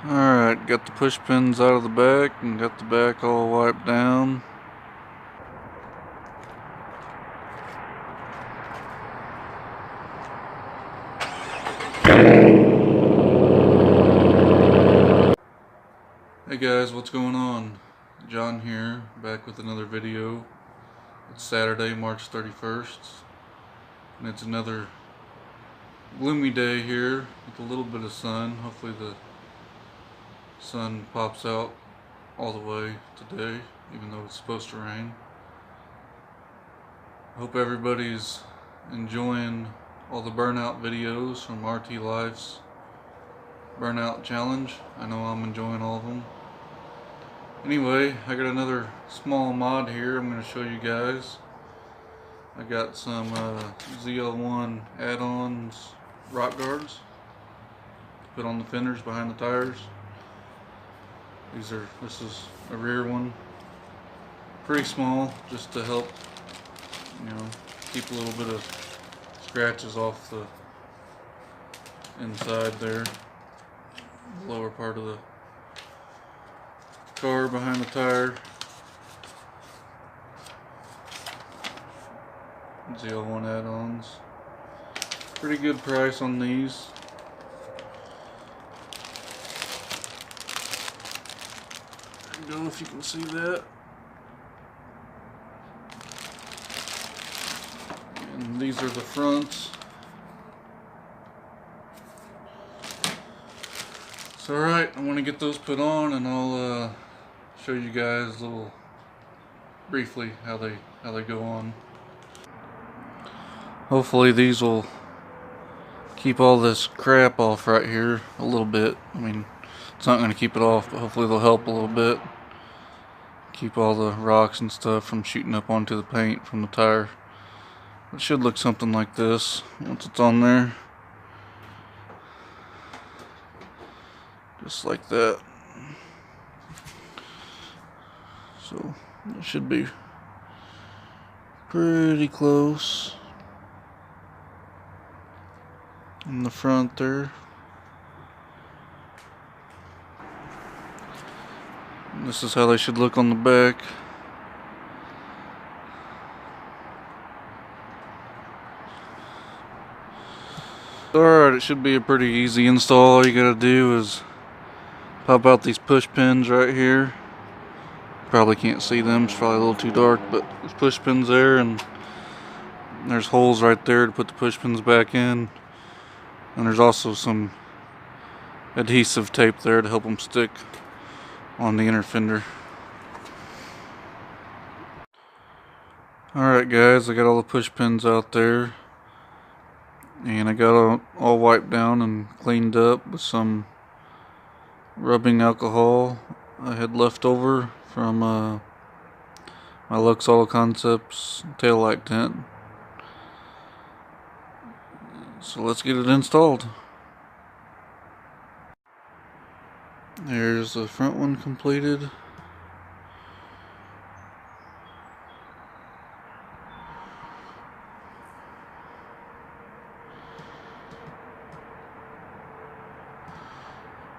Alright, got the push pins out of the back and got the back all wiped down. Hey guys, what's going on? John here, back with another video. It's Saturday, March 31st, and it's another gloomy day here with a little bit of sun. Hopefully the sun pops out all the way today, even though it's supposed to rain. I hope everybody's enjoying all the burnout videos from RT Life's Burnout Challenge. I know I'm enjoying all of them. Anyway, I got another small mod here I'm going to show you guys. I got some ZL1 add-ons rock guards to put on the fenders behind the tires. This is a rear one. Pretty small, just to help, keep a little bit of scratches off the inside there, the lower part of the car behind the tire. ZL1 add-ons. Pretty good price on these. There you go, if you can see that. And these are the fronts. So alright, I want to get those put on, and I'll show you guys briefly how they go on. Hopefully these will keep all this crap off right here a little bit. I mean, it's not going to keep it off, but hopefully they'll help a little bit. Keep all the rocks and stuff from shooting up onto the paint from the tire. It should look something like this once it's on there. Just like that. So it should be pretty close in the front there. And this is how they should look on the back. Alright, it should be a pretty easy install. All you gotta do is pop out these push pins right here. Probably can't see them, it's probably a little too dark, but there's push pins there, and there's holes right there to put the push pins back in. And there's also some adhesive tape there to help them stick on the inner fender. Alright guys, I got all the push pins out there, and I got it all wiped down and cleaned up with some rubbing alcohol I had left over from my Lux Auto Concepts taillight tent. So let's get it installed. There's the front one completed.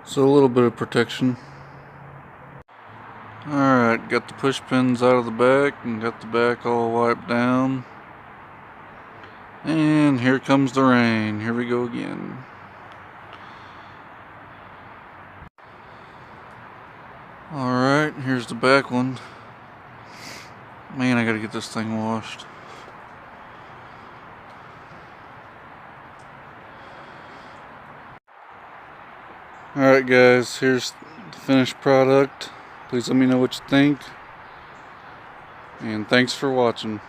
So a little bit of protection. Alright, got the push pins out of the back and got the back all wiped down. And here comes the rain. Here we go again. Alright, here's the back one. Man, I gotta get this thing washed. Alright guys, here's the finished product. Please let me know what you think. And thanks for watching.